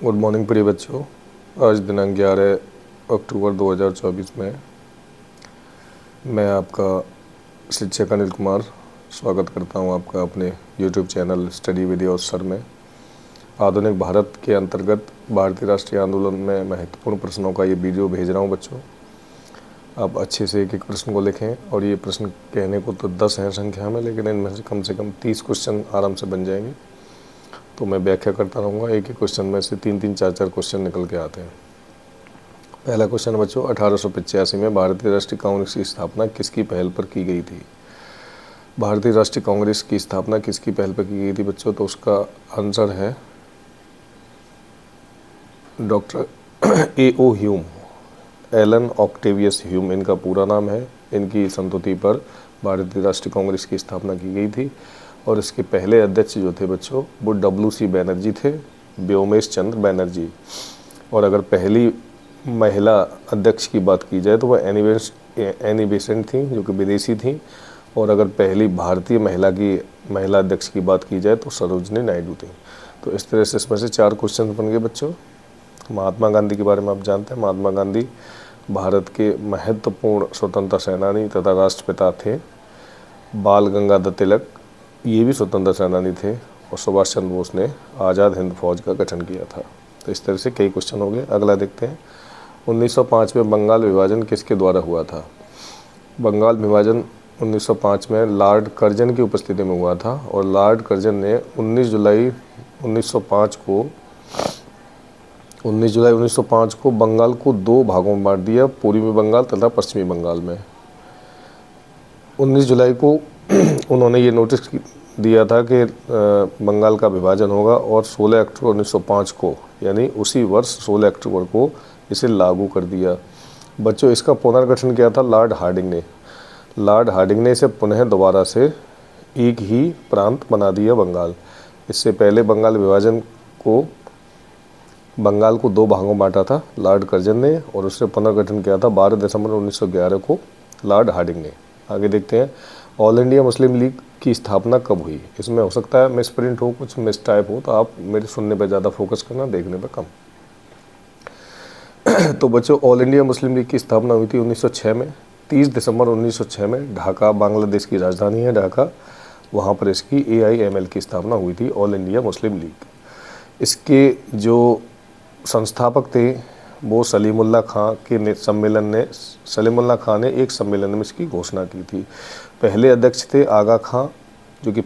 Good morning प्रिय बच्चों। आज दिनांक 11 अक्टूबर 2024 में मैं आपका शिक्षक अनिल कुमार स्वागत करता हूं आपका अपने YouTube channel study with your sir में। आधुनिक भारत के अंतर्गत भारतीय राष्ट्रीय आंदोलन में महत्वपूर्ण प्रश्नों का ये वीडियो भेज रहा हूं बच्चों। आप अच्छे से एक एक प्रश्न को लिखें और ये प्रश्न कहने को तो 10 हैं संख्या में, लेकिन इनमें से कम 30 क्वेश्चन आराम से बन जाएंगे। तो मैं व्याख्या करता रहूँगा, एक एक क्वेश्चन में से 3-3, 4-4 क्वेश्चन निकल के आते हैं। पहला क्वेश्चन बच्चों, 1885 में भारतीय राष्ट्रीय कांग्रेस की स्थापना किसकी पहल पर की गई थी? भारतीय राष्ट्रीय कांग्रेस की स्थापना किसकी पहल पर की गई थी बच्चों? तो उसका आंसर है doctor A.O. Hume, Allan Octavius Hume इनका पूरा नाम है। इनकी संस्तुति पर भारतीय राष्ट्रीय कांग्रेस की स्थापना की गई थी और इसके पहले अध्यक्ष जो थे बच्चों वो W.C. बैनर्जी थे, व्योमेश चंद्र बैनर्जी। और अगर पहली महिला अध्यक्ष की बात की जाए तो वह एनी बेसेंट थी, जो कि विदेशी थी। और अगर पहली भारतीय महिला अध्यक्ष की बात की जाए तो सरोजनी नायडू थी। तो इस तरह से इसमें से 4 क्वेश्चन बन गए बच्चों। महात्मा गांधी के बारे में आप जानते हैं, महात्मा गांधी भारत के महत्वपूर्ण स्वतंत्रता सेनानी तथा राष्ट्रपिता थे। बाल गंगाधर तिलक ये भी स्वतंत्रता सेनानी थे और सुभाष चंद्र बोस ने आज़ाद हिंद फौज का गठन किया था। तो इस तरह से कई क्वेश्चन हो गए। अगला देखते हैं, 1905 में बंगाल विभाजन किसके द्वारा हुआ था? बंगाल विभाजन 1905 में लॉर्ड कर्जन की उपस्थिति में हुआ था और लॉर्ड कर्जन ने 19 जुलाई 1905 को बंगाल को 2 भागों में बांट दिया, पूर्वी बंगाल तथा पश्चिमी बंगाल में। 19 जुलाई को उन्होंने ये नोटिस दिया था कि बंगाल का विभाजन होगा और 16 अक्टूबर 1905 को, यानी उसी वर्ष 16 अक्टूबर को इसे लागू कर दिया। बच्चों, इसका पुनर्गठन किया था लॉर्ड हार्डिंग ने। लॉर्ड हार्डिंग ने इसे पुनः दोबारा से एक ही प्रांत बना दिया बंगाल। इससे पहले बंगाल को 2 भागों में बांटा था लॉर्ड कर्जन ने और उससे पुनर्गठन किया था 12 दिसंबर 1911 को लॉर्ड हार्डिंग ने। आगे देखते हैं, ऑल इंडिया मुस्लिम लीग की स्थापना कब हुई? इसमें हो सकता है मिस प्रिंट हो, कुछ मिस टाइप हो, तो आप मेरे सुनने पर ज़्यादा फोकस करना, देखने पर कम। तो बच्चों, ऑल इंडिया मुस्लिम लीग की स्थापना हुई थी 1906 में, 30 दिसंबर 1906 में। ढाका बांग्लादेश की राजधानी है ढाका, वहाँ पर इसकी AIML की स्थापना हुई थी, ऑल इंडिया मुस्लिम लीग। इसके जो संस्थापक थे वो सलीमुल्लाह खां ने एक सम्मेलन में इसकी घोषणा की थी। पहले अध्यक्ष थे आगा खां, जो कि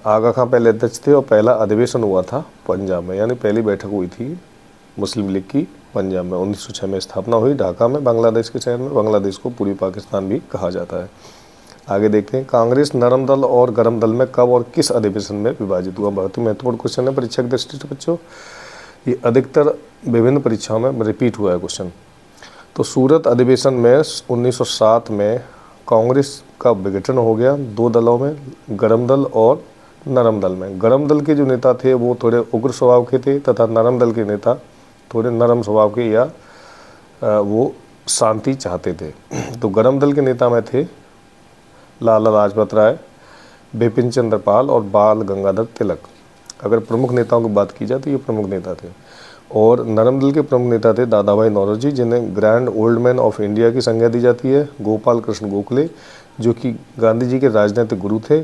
आगा खां पहले अध्यक्ष थे और पहला अधिवेशन हुआ था पंजाब में, यानी पहली बैठक हुई थी मुस्लिम लीग की पंजाब में। 1906 में स्थापना हुई ढाका में, बांग्लादेश के शहर में। बांग्लादेश को पूर्वी पाकिस्तान भी कहा जाता है। आगे देखते हैं, कांग्रेस नरम दल और गरम दल में कब और किस अधिवेशन में विभाजित हुआ? बहुत ही महत्वपूर्ण क्वेश्चन है परीक्षा की दृष्टि से बच्चों। ये अधिकतर विभिन्न परीक्षाओं में रिपीट हुआ है क्वेश्चन। तो सूरत अधिवेशन में 1907 में कांग्रेस का विघटन हो गया 2 दलों में, गरम दल और नरम दल में। गरम दल के जो नेता थे वो थोड़े उग्र स्वभाव के थे तथा नरम दल के नेता थोड़े नरम स्वभाव के या वो शांति चाहते थे। तो गरम दल के नेता में थे लाला लाजपत राय, बिपिन चंद्र पाल और बाल गंगाधर तिलक। अगर प्रमुख नेताओं की बात की जाए तो ये प्रमुख नेता थे। और नरम दल के प्रमुख नेता थे दादा भाई नौरोजी, जिन्हें grand old man of India की संज्ञा दी जाती है। गोपाल कृष्ण गोखले, जो कि गांधी जी के राजनीतिक गुरु थे।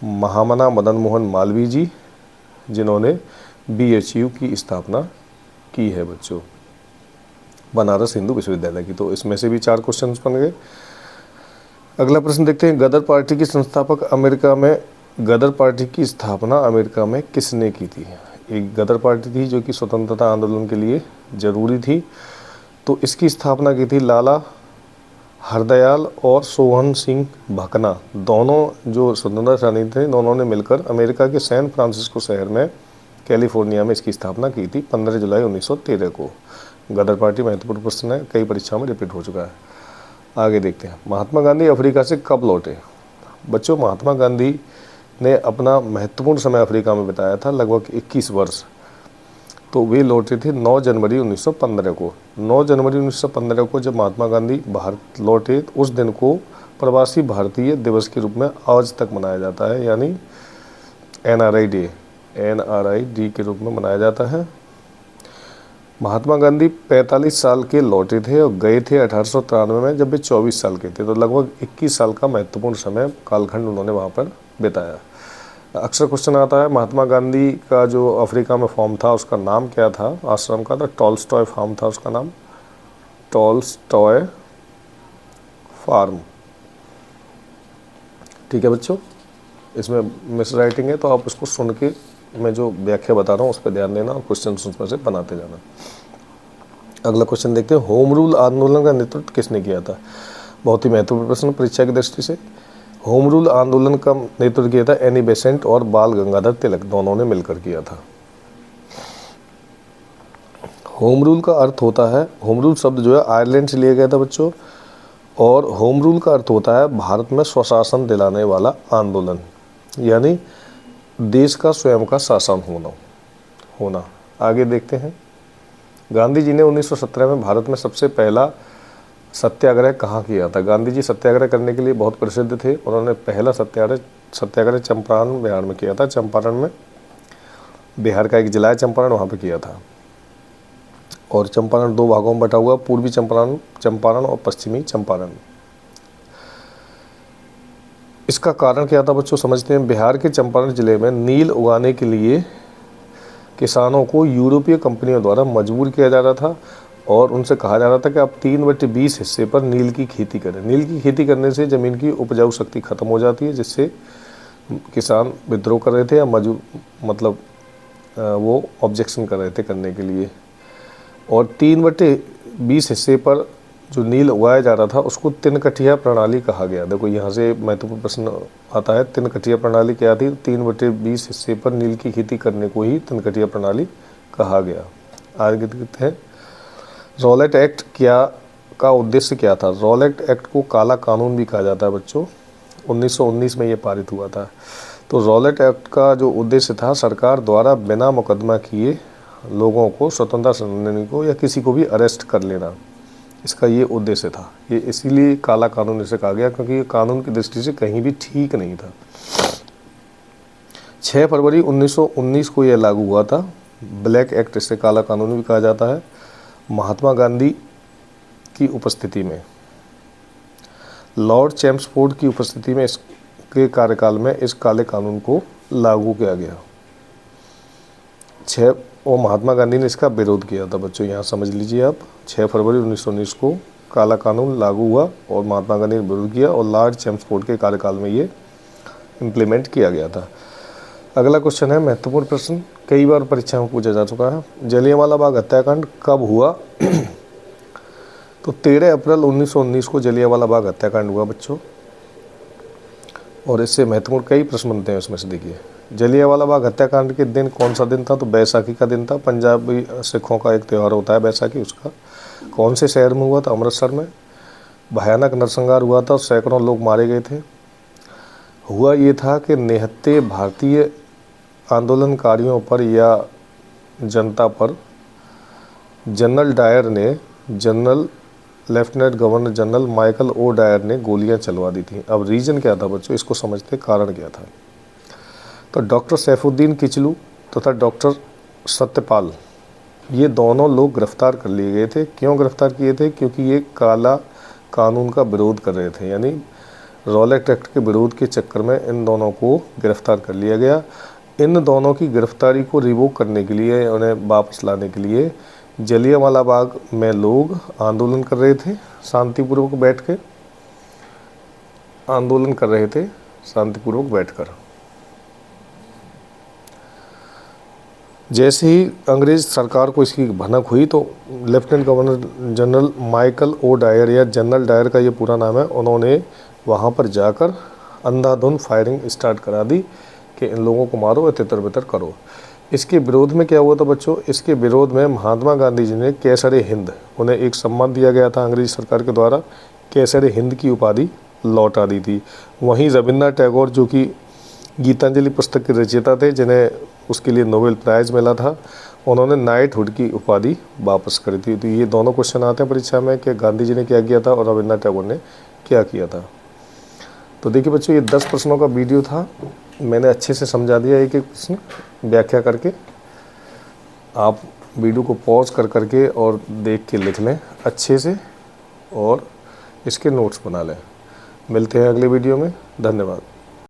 महामना मदन मोहन मालवीय जी, जिन्होंने BHU की स्थापना की है बच्चों, बनारस हिंदू विश्वविद्यालय की। तो इसमें से भी 4 क्वेश्चन बन गए। अगला प्रश्न देखते हैं, गदर पार्टी की गदर पार्टी की स्थापना अमेरिका में किसने की थी? एक गदर पार्टी थी जो कि स्वतंत्रता आंदोलन के लिए जरूरी थी। तो इसकी स्थापना की थी लाला हरदयाल और सोहन सिंह भकना, दोनों जो स्वतंत्रता सेनानी थे, दोनों ने मिलकर अमेरिका के सैन फ्रांसिस्को शहर में कैलिफोर्निया में इसकी स्थापना की थी 15 जुलाई 1913 को। गदर पार्टी महत्वपूर्ण प्रश्न है, कई परीक्षाओं में रिपीट हो चुका है। आगे देखते हैं, महात्मा गांधी अफ्रीका से कब लौटे? बच्चों, महात्मा गांधी ने अपना महत्वपूर्ण समय अफ्रीका में बिताया था, लगभग 21 वर्ष। तो वे लौटे थे 9 जनवरी 1915 को। 9 जनवरी 1915 को जब महात्मा गांधी भारत लौटे, उस दिन को प्रवासी भारतीय दिवस के रूप में आज तक मनाया जाता है, यानी NRI डे। NRI के रूप में मनाया जाता है। महात्मा गांधी 45 साल के लौटे थे और गए थे 1893 में, जब वे 24 साल के थे। तो लगभग 21 साल का महत्वपूर्ण समय कालखंड उन्होंने वहाँ पर बिताया। अक्सर क्वेश्चन आता है महात्मा गांधी का जो अफ्रीका में फॉर्म था उसका नाम क्या था, आश्रम का? तो टॉल्स्टॉय फार्म था उसका नाम, टॉल्स्टॉय फार्म। ठीक है बच्चों, इसमें मिस राइटिंग है तो आप उसको सुन के मैं जो व्याख्या बता रहा हूँ उस पर ध्यान देना और क्वेश्चन उसमें से बनाते जाना। अगला क्वेश्चन देखते हैं, होम रूल आंदोलन का नेतृत्व किसने किया था? बहुत ही महत्वपूर्ण प्रश्न परीक्षा की दृष्टि से। होम रूल आंदोलन का नेतृत्व किया था एनी बेसेंट और बाल गंगाधर तिलक, दोनों ने मिलकर किया था। होम रूल का अर्थ होता है, होम रूल शब्द जो है आयरलैंड से लिया गया था बच्चों, और होम रूल का अर्थ होता है भारत में स्वशासन दिलाने वाला आंदोलन, यानी देश का स्वयं का शासन होना। आगे देखते हैं, गांधी जी ने 1917 में भारत में सबसे पहला सत्याग्रह कहाँ किया था? गांधी जी सत्याग्रह करने के लिए बहुत प्रसिद्ध थे। उन्होंने पहला सत्याग्रह चंपारण बिहार में किया था। चंपारण में, बिहार का एक जिला है चंपारण, वहाँ पे किया था। और चंपारण 2 भागों में बटा हुआ, पूर्वी चंपारण और पश्चिमी चंपारण। इसका कारण क्या था बच्चों, समझते हैं। बिहार के चंपारण जिले में नील उगाने के लिए किसानों को यूरोपीय कंपनियों द्वारा मजबूर किया जा रहा था और उनसे कहा जा रहा था कि आप 3/20 हिस्से पर नील की खेती करें। नील की खेती करने से ज़मीन की उपजाऊ शक्ति खत्म हो जाती है, जिससे किसान विद्रोह कर रहे थे या वो ऑब्जेक्शन कर रहे थे करने के लिए। और 3/20 हिस्से पर जो नील उगाया जा रहा था उसको तिनकठिया प्रणाली कहा गया। देखो यहाँ से महत्वपूर्ण प्रश्न आता है, तिनकठिया प्रणाली क्या थी? 3/20 हिस्से पर नील की खेती करने को ही तिनकठिया प्रणाली कहा गया। आगे देखते हैं, रॉलेट एक्ट का उद्देश्य क्या था? रॉलेट एक्ट को काला कानून भी कहा जाता है बच्चों। 1919 में ये पारित हुआ था। तो रॉलेट एक्ट का जो उद्देश्य था, सरकार द्वारा बिना मुकदमा किए लोगों को, स्वतंत्रता सेनानी को या किसी को भी अरेस्ट कर लेना, इसका ये उद्देश्य था। ये इसीलिए काला कानून इसे कहा गया क्योंकि ये कानून की दृष्टि से कहीं भी ठीक नहीं था। 6 फरवरी 1919 को यह लागू हुआ था। ब्लैक एक्ट, इसे काला कानून भी कहा जाता है। महात्मा गांधी की उपस्थिति में, लॉर्ड चैम्सफोर्ड की उपस्थिति में इसके कार्यकाल में इस काले कानून को लागू किया गया। और महात्मा गांधी ने इसका विरोध किया था बच्चों, यहाँ समझ लीजिए आप। 6 फरवरी 1919 को काला कानून लागू हुआ और महात्मा गांधी ने विरोध किया और लॉर्ड चैम्सफोर्ड के कार्यकाल में ये इम्प्लीमेंट किया गया था। अगला क्वेश्चन है महत्वपूर्ण प्रश्न, कई बार परीक्षा में पूछा जा चुका है। जलियांवाला बाग हत्याकांड कब हुआ? तो 13 अप्रैल 1919 को जलियांवाला बाग हत्याकांड हुआ बच्चों। और इससे महत्वपूर्ण कई प्रश्न बनते हैं उसमें से। देखिए, जलियांवाला बाग हत्याकांड के दिन कौन सा दिन था? तो बैसाखी का दिन था। पंजाबी सिखों का एक त्यौहार होता है बैसाखी, उसका। कौन से शहर में हुआ था? अमृतसर में। भयानक नरसंहार हुआ था, सैकड़ों लोग मारे गए थे। हुआ ये था कि निहत्थे भारतीय आंदोलनकारियों पर या जनता पर lieutenant governor general Michael O'Dwyer ने गोलियां चलवा दी थी। अब रीजन क्या था बच्चों, इसको समझते, कारण क्या था? तो डॉक्टर सैफुद्दीन किचलू तथा डॉक्टर सत्यपाल, ये दोनों लोग गिरफ्तार कर लिए गए थे। क्यों गिरफ्तार किए थे? क्योंकि ये काला कानून का विरोध कर रहे थे, यानी रॉलेट एक्ट के विरोध के चक्कर में इन दोनों को गिरफ्तार कर लिया गया। इन दोनों की गिरफ्तारी को रिवोक करने के लिए, उन्हें वापस लाने के लिए जलियांवाला बाग में लोग आंदोलन कर रहे थे, शांतिपूर्वक बैठ के आंदोलन कर रहे थे, शांतिपूर्वक बैठकर। जैसे ही अंग्रेज सरकार को इसकी भनक हुई तो lieutenant governor general Michael O'Dwyer, या जनरल डायर का ये पूरा नाम है, उन्होंने वहाँ पर जाकर अंधाधुंध फायरिंग स्टार्ट करा दी कि इन लोगों को मारो, तितर बितर करो। इसके विरोध में क्या हुआ था बच्चों? इसके विरोध में महात्मा गांधी जी ने कैसर हिंद, उन्हें एक सम्मान दिया गया था अंग्रेज सरकार के द्वारा, कैसर हिंद की उपाधि लौटा दी थी। वहीं रविन्द्रनाथ टैगोर, जो कि गीतांजलि पुस्तक के रचयिता थे, जिन्हें उसके लिए नोबेल प्राइज़ मिला था, उन्होंने नाइटहुड की उपाधि वापस करी थी। तो ये दोनों क्वेश्चन आते हैं परीक्षा में कि गांधी जी ने क्या किया था और रविन्द्रनाथ टैगोर ने क्या किया था। तो देखिए बच्चों, ये 10 प्रश्नों का वीडियो था, मैंने अच्छे से समझा दिया एक एक प्रश्न व्याख्या करके। आप वीडियो को पॉज कर करके और देख के लिख लें अच्छे से और इसके नोट्स बना लें। मिलते हैं अगले वीडियो में। धन्यवाद।